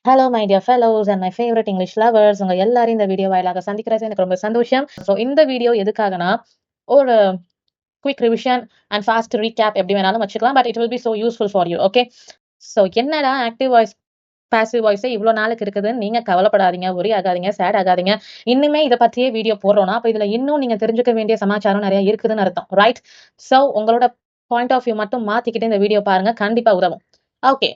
Hello my dear fellows and my favourite English lovers. உங்க எல்லாரும் இந்த வீடியோ வாயிலாக சந்திக்கிறது எனக்கு ரொம்ப சந்தோஷம். ஸோ இந்த வீடியோ எதுக்காகனா, ஒரு quick revision and fast recap எப்படி வேணாலும் வச்சுக்கலாம். But it will be so useful for you. Okay, so என்னடா ஆக்டிவ் வாய்ஸ் பாசிவ் வாய்ஸே இவ்வளோ நாளுக்கு இருக்குதுன்னு நீங்க கவலைப்படாதீங்க, ஒரி ஆகாதீங்க, சேட் ஆகாதீங்க. இன்னுமே இதை பத்தியே வீடியோ போடுறோம்னா அப்ப இதுல இன்னும் நீங்க தெரிஞ்சுக்க வேண்டிய சமாச்சாரம் நிறைய இருக்குதுன்னு அர்த்தம். ரைட்? ஸோ உங்களோட பாயிண்ட் ஆஃப் வியூ மட்டும் மாத்திக்கிட்டு இந்த வீடியோ பாருங்க, கண்டிப்பா உதவும். ஓகே,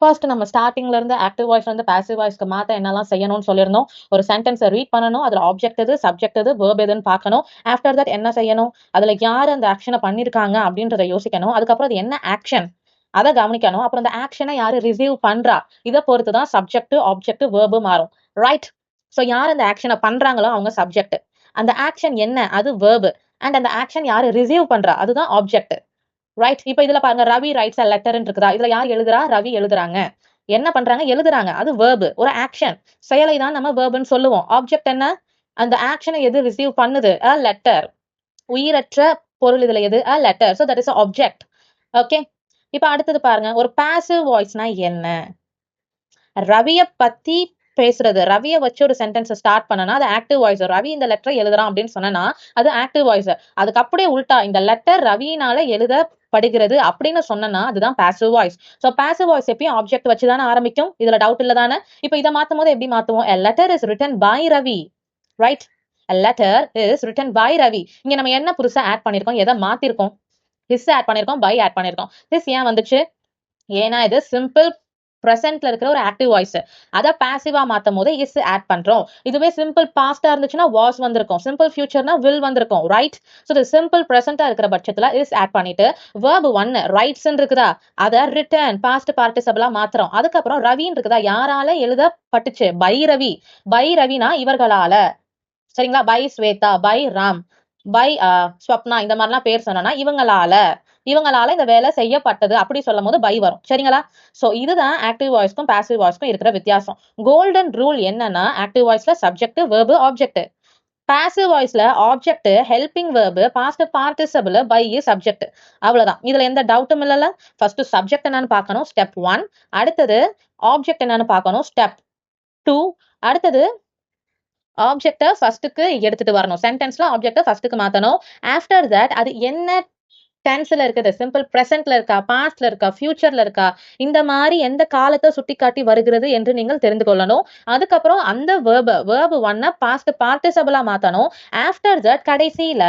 ஃபர்ஸ்ட் நம்ம ஸ்டார்டிங்ல இருந்து ஆக்டிவ் வாய்ஸ்ல இருந்து பாசிவ் வாய்ஸ்க்கு மாத்த என்னெல்லாம் செய்யணும்னு சொல்லியிருந்தோம். ஒரு சென்டென்ஸை ரீட் பண்ணணும், அதுல ஆப்ஜெக்ட் எது, சப்ஜெக்ட் எது, வேர்ப் எதுன்னு பார்க்கணும். ஆஃப்டர் தட் என்ன செய்யணும், அதுல யார் அந்த ஆக்ஷனை பண்ணிருக்காங்க அப்படின்றத யோசிக்கணும். அதுக்கப்புறம் அது என்ன ஆக்ஷன் அதை கவனிக்கணும். அப்புறம் அந்த ஆக்ஷனை யாரு ரிசீவ் பண்றா இதை பொறுத்துதான் சப்ஜெக்ட், ஆப்ஜெக்ட், வேர்பு மாறும். ரைட்? சோ யார் அந்த ஆக்ஷனை பண்றாங்களோ அவங்க சப்ஜெக்ட், அந்த ஆக்ஷன் என்ன அது வேர்பு, அண்ட் அந்த ஆக்ஷன் யாரு ரிசீவ் பண்றா அதுதான் ஆப்ஜெக்ட். ரைட்? இப்ப இதுல பாருங்க, ரவி ரைட்ஸ் அ லெட்டர் இருக்குதா, இதுல யார் எழுதுறா, ரவி எழுதுறாங்க. என்ன பண்றாங்க, எழுதுறாங்க, அது வேர்பு, ஒரு ஆக்ஷன், செயலை தான் நம்ம வேர்புன்னு சொல்லுவோம். ஆப்ஜெக்ட் என்ன, அந்த ஆக்ஷனை எது ரிசீவ் பண்ணுது, அ லெட்டர். உயிரற்ற பொருள் இதுல எது, அ letter. So that is object. Okay, இப்ப அடுத்தது பாருங்க, ஒரு பாசிவ் வாய்ஸ்னா என்ன. ரவிய பத்தி பேசுறது, ரவிய வச்சு ஒரு சென்டென்ஸ் ஸ்டார்ட் பண்ணனா அது ஆக்டிவ் வாய்ஸ். ரவி இந்த லெட்டரை எழுதுறான் அப்படின்னு சொன்னா அது ஆக்டிவ் வாய்ஸ். அதுக்கு அப்படியே உல்டா, இந்த லெட்டர் ரவியினால எழுதப்படுகிறது அப்படின்னு சொன்னா அதுதான் passive voice. So passive voice எப்பயும் ஆப்ஜெக்ட் வச்சுதானே ஆரம்பிக்கும், இதுல டவுட் இல்ல தானே. இப்ப இதை மாத்தும் போது எப்படி மாத்துவோம், a letter is written by Ravi. Right? a letter is written by Ravi. இங்க நம்ம என்ன புதுசா ஆட் பண்ணிருக்கோம், எதை மாத்திருக்கோம், his ஆட் பண்ணிருக்கோம், by ஆட் பண்ணிருக்கோம். his ஏன் வந்துச்சு, ஏன்னா இது சிம்பிள் பிரசன்ட்ல இருக்கிற ஒரு ஆக்டிவ் வாய்ஸ். அத பாசிவா மாத்தும் போது இஸ் ஆட் பண்றோம். இதுவே சிம்பிள் பாஸ்டா இருந்துச்சுன்னா வாஸ் வந்திருக்கும், சிம்பிள் ஃபியூச்சர்னா வில் வந்திருக்கும். ரைட்? சோ இது சிம்பிள் பிரசன்டா இருக்கிற பட்சத்துல இஸ் ஆட் பண்ணிட்டு verb 1 ரைட்ஸ் இருக்குதா, அத ரிட்டர்ன் பாஸ்ட் பார்ட்டிசிபிளா மாத்துறோம். அதுக்கப்புறம் ரவின்னு இருக்குதா, யாரால எழுதப்பட்டுச்சு, பை ரவி. பை ரவினா இவர்களால. சரிங்களா? By Shweta, by Ram, by Swapna, இந்த மாதிரிலாம் பேர் சொன்னா இவங்களால, இவங்களால இந்த வேலை செய்யப்பட்டது அப்படி சொல்லும் போது பை வரும். சரிங்களா? சோ இதுதான் ஆக்டிவ் வாய்ஸ்க்கும் பாசிவ் வாய்ஸ்க்கும் இருக்கிற வித்தியாசம். கோல்டன் ரூல் என்னன்னா, ஆக்டிவ் வாய்ஸ்ல சப்ஜெக்ட், வேர்பு, ஆப்ஜெக்ட். பாசிவ் வாய்ஸ்ல object, helping verb, past participle, by subject. அவ்வளவுதான், இதுல எந்த டவுட்டும் இல்லல. ஃபர்ஸ்ட் சப்ஜெக்ட் என்னன்னு பார்க்கணும், ஸ்டெப் 1. அடுத்தது ஆப்ஜெக்ட் என்னன்னு பார்க்கணும், ஸ்டெப் 2. அடுத்தது ஆப்ஜெக்ட ஃபர்ஸ்ட்டுக்கு எடுத்துட்டு வரணும், சென்டென்ஸ்ல ஆப்ஜெக்ட ஃபர்ஸ்ட்டுக்கு மாத்தணும். ஆஃப்டர் தட் அது என்ன டென்ஸ்ல இருக்குது, சிம்பிள் பிரசன்ட்ல இருக்கா, பாஸ்ட்ல இருக்கா, ஃபியூச்சர்ல இருக்கா, இந்த மாதிரி எந்த காலத்தை சுட்டிக்காட்டி வருகிறது என்று நீங்கள் தெரிந்து கொள்ளணும். அதுக்கப்புறம் அந்த வேர்பு 1 பாஸ்ட் பார்ட்டிசிபிளா மாத்தணும். ஆஃப்டர் தட் கடைசியில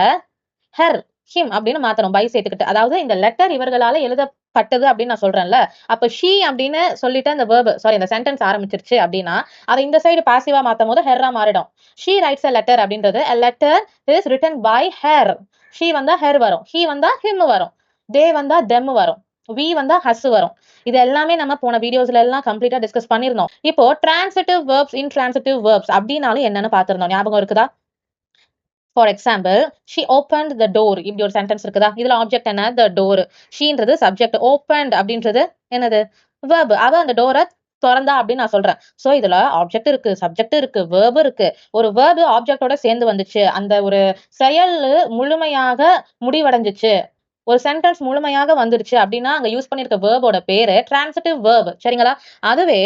ஹெர், ஹிம் அப்படின்னு மாத்தணும், பை சேர்த்துக்கிட்டு. அதாவது இந்த லெட்டர் இவர்களால எழுதப்பட்டது அப்படின்னு நான் சொல்றேன்ல, அப்ப ஷீ அப்படின்னு சொல்லிட்டு அந்த இந்த சென்டென்ஸ் ஆரம்பிச்சிருச்சு அப்படின்னா அதை இந்த சைடு பாசிவா மாத்தும் போது ஹெர்ரா மாறிடும். ஷீ ரைட்ஸ் அ லெட்டர் அப்படின்றது a letter is written by her. She வந்தா ஹெர் வரும், ஹீ வந்தா ஹிம் வரும், தே வந்தா தெம் வரும், வி வந்தா ஹஸ் வரும். இது எல்லாமே நம்ம போன வீடியோஸ்ல எல்லாம் கம்ப்ளீட்டா டிஸ்கஸ் பண்ணிருந்தோம். இப்போ டிரான்சிட்டிவ் வெர்ப்ஸ், இன்ட்ரான்சிட்டிவ் வெர்ப்ஸ் அப்படின்னாலும் என்னன்னு பாத்திருந்தோம், ஞாபகம் இருக்குதா? For example, she opened the door, இப்படி ஒரு சென்டென்ஸ் இருக்குதா, இதுல ஆப்ஜெக்ட் என்ன, த டோர். ஷீன்றது சப்ஜெக்ட், ஓப்பன்ட் அப்படின்றது என்னது, verb. அவ அந்த டோரை திறந்தா அப்படின்னு நான் சொல்றேன். சோ இதுல ஆப்ஜெக்ட் இருக்கு, சப்ஜெக்ட் இருக்கு, verb இருக்கு. ஒரு verb ஆப்ஜெக்டோட சேர்ந்து வந்துச்சு, அந்த ஒரு செயல் முழுமையாக முடிவடைஞ்சிச்சு, ஒரு சென்டென்ஸ் முழுமையாக வந்துருச்சு அப்படின்னா அங்க யூஸ் பண்ணிருக்க வேர்போட பேரு டிரான்சிட்டிவ் verb. சரிங்களா? அதுவே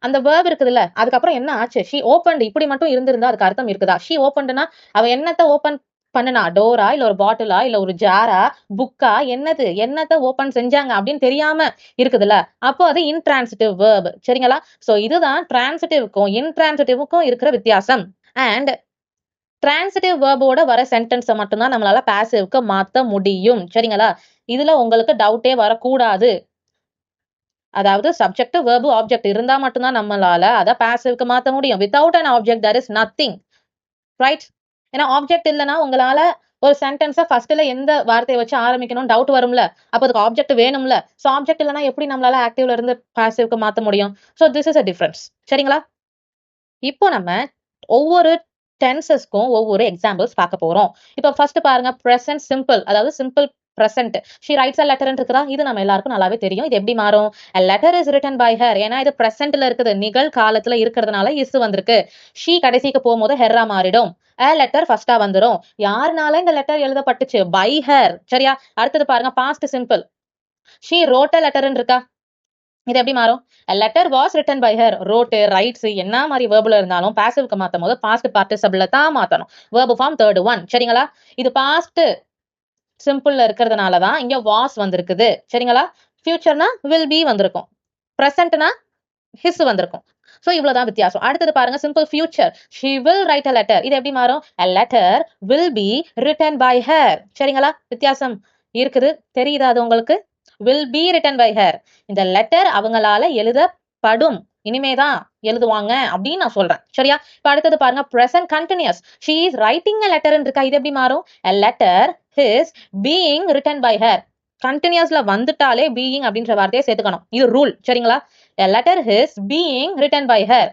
அந்த verb இருக்குதுல்ல, அதுக்கப்புறம் என்ன ஆச்சு, ஷி ஓப்பன்ட் இப்படி மட்டும் இருந்திருந்தா அதுக்கு அர்த்தம் இருக்குதா? ஷி ஓப்பன்ட்னா அவ என்னத்த ஓபன் பண்ணுனா, டோரா, இல்ல ஒரு பாட்டிலா, இல்ல ஒரு ஜாரா, புக்கா, என்னது, என்னத்த ஓபன் செஞ்சாங்க அப்படின்னு தெரியாம இருக்குதுல்ல, அப்போ அது இன்ட்ரான்சிட்டிவ் verb. சரிங்களா? சோ இதுதான் டிரான்சிட்டிவ்க்கும் இன்ட்ரான்சிட்டிவ்க்கும் இருக்கிற வித்தியாசம். அண்ட் டிரான்சிட்டிவ் வேர்போட வர சென்டென்ஸை மட்டும்தான் நம்மளால பாசிவ்க்கு மாத்த முடியும். சரிங்களா? இதுல உங்களுக்கு டவுட்டே வரக்கூடாது. அதாவது சப்ஜெக்ட், வேர்பு, ஆப்ஜெக்ட் இருந்தா மட்டும்தான் நம்மளால அத பாசிவ்க்கு மாத்த முடியும். Without an object there is nothing. Right? ஏன்னா ஆப்ஜெக்ட் இல்லனா உங்களால ஒரு சென்டென்ஸ ஃபர்ஸ்ட்ல எந்த வார்த்தையை வச்சு ஆரம்பிக்கணும்னு டவுட் வரும்ல. அப்ப அதுக்கு ஆப்ஜெக்ட் வேணும்ல. சோ ஆப்ஜெக்ட் இல்லனா எப்படி நம்மளால ஆக்டிவ்ல இருந்து பாசிவ்க்கு மாத்த முடியும்? So this is a difference. சரிங்களா? இப்போ நம்ம ஒவ்வொரு டென்சஸ்க்கும் ஒவ்வொரு எக்ஸாம்பிள்ஸ் பார்க்க போறோம். இப்போ ஃபர்ஸ்ட் பாருங்க, பிரசன்ட் சிம்பிள், அதாவது simple present. She rights a letter இருக்குதா, இது நம்ம எல்லாருக்கும் நல்லாவே தெரியும். இது எப்படி மாறும், a letter is written by her. ஏன்னா இது பிரசன்ட்ல இருக்குது, நிகழ் காலத்துல இருக்கிறதுனால இஸ் வந்திருக்கு. ஷி கடைசிக்கு போகும்போது ஹெர்ரா மாறிடும். a letter ஃபர்ஸ்டா வந்துரும். யாருனால இந்த லெட்டர் எழுதப்பட்டுச்சு, by her. சரியா? அடுத்தது பாருங்க, past simple. She wrote a letter இருக்கா, இது எப்படி மாறும்? a letter was written by her. wrote, writes என்ன மாதிரி வேர்புல இருந்தாலும் பாசிவ்க்கு மாத்தும் போது பாஸ்ட் பார்ட்டிசிபிள்ல தான் மாத்தணும். verb form third one. சரிங்களா? இது பாஸ்ட் சிம்பிள்ல இருக்கிறதுனால தான் இங்க was வந்திருக்குது. சரிங்களா? ஃபியூச்சர்னா will be வந்திருக்கும். பிரசன்ட்னா his வந்திருக்கும். சோ இவ்வளவுதான் வித்தியாசம். அடுத்தது பாருங்க simple future. she will write a letter. இது எப்படி மாறும்? a letter will be written by her. சரிங்களா? வித்தியாசம் இருக்குது. தெரியுதா அது உங்களுக்கு? will be written by her. இந்த லெட்டர் அவங்களால எழுதப்படும். இனிமேதான் எழுதுவாங்க அப்படின்னு நான் சொல்றேன். சரியா? இப்ப அடுத்தது பாருங்க present continuous. she is writing a letter இருக்கா? இது எப்படி மாறும்? a letter is being written by her. கண்டினியூஸ்ல வந்துட்டாலே being அப்படின்ற வார்த்தையை சேர்த்துக்கணும். இது ரூல். சரிங்களா? a letter is being written by her.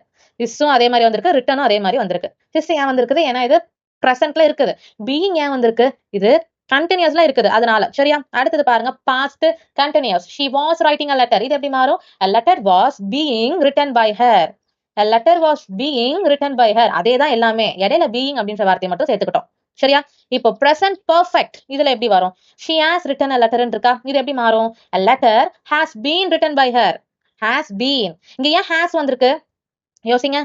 இஸ்ஸும் அதே மாதிரி வந்திருக்கு, ரிட்டனும் அதே மாதிரி வந்திருக்கு. ஹிஸ் ஏன் வந்திருக்குது? ஏன்னா இது பிரசன்ட்ல இருக்குது. being ஏன் வந்திருக்கு? இது கண்டினியூஸ்ல இருக்குது அதனால. சரியா? அடுத்தது பாருங்க past continuous. she was writing a letter. இது எப்படி மாறும்? a letter was being written by her. a letter was being written by her. அதேதான் எல்லாமே. இடையில being அப்படின்ற வார்த்தையை மட்டும் சேர்த்துக்கிட்டோம். சரியா? இப்போ present perfect இதுல எப்படி வரும்? she has written a letter இருக்கா? இது எப்படி மாறும்? a letter has been written by her. has been. இங்க ஏன் has வந்திருக்கு? யோசிங்க.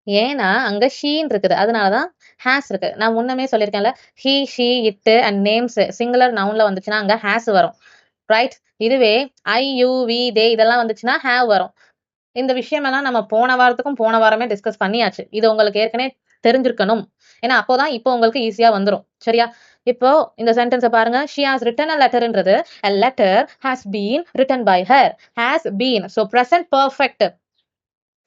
ஏன்னா அங்க ஷீன் இருக்குது, அதனாலதான் ஹேஸ் இருக்கு. நான் முன்னமே சொல்லியிருக்கேன்ல, he, she, it and names singular நவுன்ல வந்துச்சுன்னா அங்க ஹேஸ் வரும். ரைட்? இதுவே I, you, we, they இதெல்லாம் வந்துச்சுன்னா have வரும். இந்த விஷயம் எல்லாம் நம்ம போன வாரமே டிஸ்கஸ் பண்ணியாச்சு. இது உங்களுக்கு ஏற்கனவே தெரிஞ்சிருக்கணும். ஏன்னா அப்போதான் இப்போ உங்களுக்கு ஈஸியா வந்துரும். சரியா? இப்போ இந்த சென்டென்ஸை பாருங்க. she has written a letterன்றது a letter has been written by her. has been. so present perfect.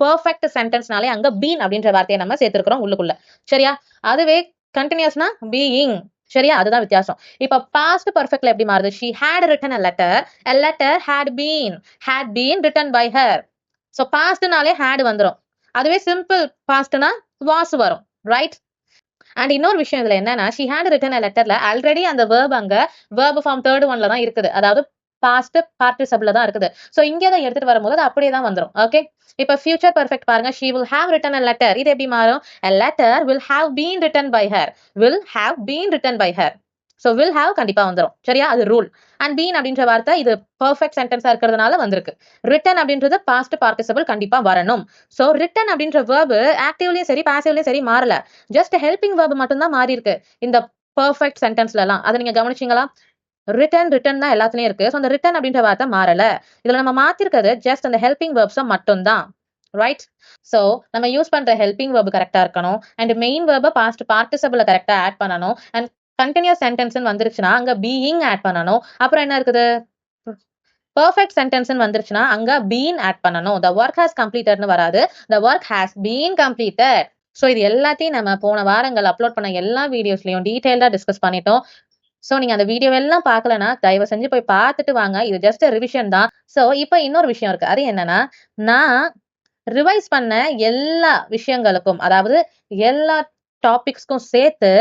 Perfect சென்டென்ஸ்னாலே அங்க பீன் அப்படின்ற வார்த்தையை நம்ம சேர்த்திருக்கிறோம் உள்ளுக்குள்ள. சரியா? அதுவே கண்டினியூஸ்னா பீயிங். சரியா? அதுதான் வித்தியாசம். இப்ப பாஸ்ட் பெர்ஃபெக்ட்ல எப்படி மாறுது? she had written a letter. a letter had been written by her. So பாஸ்ட்னாலே had வந்துரும். அதுவே சிம்பிள் பாஸ்ட்னா was வரும். ரைட்? அண்ட் இன்னொரு விஷயம் இதுல என்னன்னா, she had written a letterல ஆல்ரெடி அந்த verb அங்க verb form third oneல தான் இருக்குது. அதாவது பாஸ்ட் பார்ட்டிசிபிள்ல தான் இருக்குது. சோ இங்க தான் எடுத்துட்டு வரும்போது அது அப்படியே தான் வந்துரும். ஓகே? இப்ப ஃபியூச்சர் பெர்ஃபெக்ட் பாருங்க. she will have written a letter. இது எப்படி மாறும்? a letter will have been written by her. will have been written by her. So will have கண்டிப்பா வந்துரும். சரியா? அது ரூல். அண்ட் been அப்படின்ற வார்த்தை இது பெர்ஃபெக்ட் சென்டென்ஸா இருக்கிறதுனால வந்திருக்கு. written அப்படின்றது பாஸ்ட் பார்ட்டிசிபிள் கண்டிப்பா வரணும். சோ written அப்படின்ற verb ஆக்டிவ்லயும் சரி பாசிவ்லயும் சரி மாறல. ஜஸ்ட் ஹெல்பிங் verb மட்டும் தான் மாறி இருக்கு இந்த பெர்ஃபெக்ட் சென்டென்ஸ்ல எல்லாம். அதை நீங்க கவனிச்சீங்களா? ரிட்டன் தான் எல்லாத்துலயும் இருக்கு. சோ அந்த ரிட்டன் அப்படின்ற வார்த்தை மாறல. இதுல நம்ம மாத்திருக்கிறது ஜஸ்ட் அந்த ஹெல்பிங் வெர்ப்ஸ் மட்டும்தான். ரைட்? சோ நம்ம யூஸ் பண்ற ஹெல்பிங் வெர்ப் கரெக்டா இருக்கணும். அண்ட் மெயின் வெர்ப பாஸ்ட் பார்ட்டிசிபிள்ல கரெக்டா ஆட் பண்ணணும். அண்ட் கண்டினியூஸ் சென்டென்ஸ் வந்துருச்சுன்னா அங்க பீயிங் ஆட் பண்ணணும். அப்புறம் என்ன இருக்குது? பெர்ஃபெக்ட் சென்டென்ஸ் வந்துருச்சுன்னா அங்க பீன் ஆட் பண்ணணும். the work has completedனு வராது. the work has been completed. So இது எல்லாத்தையும் நம்ம போன வாரங்கள் அப்லோட் பண்ண எல்லா வீடியோஸ்லயும் டீடைலா டிஸ்கஸ் பண்ணிட்டோம். சோ நீங்க அந்த வீடியோ எல்லாம் பார்க்கலனா தயவு செஞ்சு போய் பார்த்துட்டு வாங்க. இது ஜஸ்ட் ரிவிஷன் தான். சோ இப்போ இன்னொரு விஷயம் இருக்கு. அது என்னன்னா, நான் ரிவைஸ் பண்ண எல்லா விஷயங்களுக்கும், அதாவது எல்லா டாபிக்ஸ்க்கும் சேர்த்து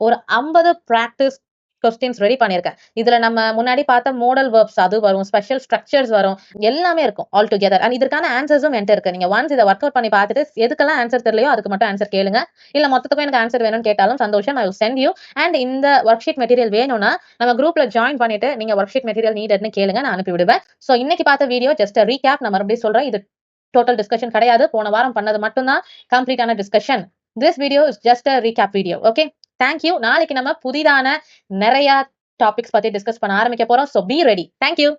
ஒரு 50 பிராக்டிஸ் கொஸ்டின்ஸ் ரெடி பண்ணிருக்கேன். இதுல நம்ம முன்னாடி பார்த்த மோடல் வெர்ப்ஸ் அது வரும், ஸ்பெஷல் ஸ்ட்ரக்சர்ஸ் வரும், எல்லாமே இருக்கும் ஆல் டுகெதர். அண்ட் இதற்கான ஆன்சர்ஸும் என்கிட்ட இருக்கு. நீங்க ஒன்ஸ் இதை ஒர்க் அவுட் பண்ணி பார்த்துட்டு எதுக்கெல்லாம் ஆன்சர் தெரியலையோ அதுக்கு மட்டும் ஆன்சர் கேளுங்க. இல்ல மொத்தத்துக்கும் எனக்கு ஆன்சர் வேணும்னு கேட்டாலும் சந்தோஷம். I will send you. And இந்த ஒர்க் ஷீட் மெட்டீரியல் வேணும்னா நம்ம குரூப்ல ஜாயின் பண்ணிட்டு நீங்க ஒர்க் ஷீட் மெட்டீரியல் நீடட்னு கேளுங்க, நான் அனுப்பி விடுவேன். சோ இன்னைக்கு பார்த்த வீடியோ ஜஸ்ட் ரீகேப். நான் மறுபடியும் சொல்றேன், இது டோட்டல் டிஸ்கஷன் கிடையாது. போன வாரம் பண்ணது மட்டும்தான் கம்ப்ளீட்டான discussion. This video is just a recap video. Okay? Thank you. நாளைக்கு நம்ம புதிதான நிறைய டாபிக்ஸ் பத்தி டிஸ்கஸ் பண்ண ஆரம்பிக்க போறோம். So be ready. Thank you.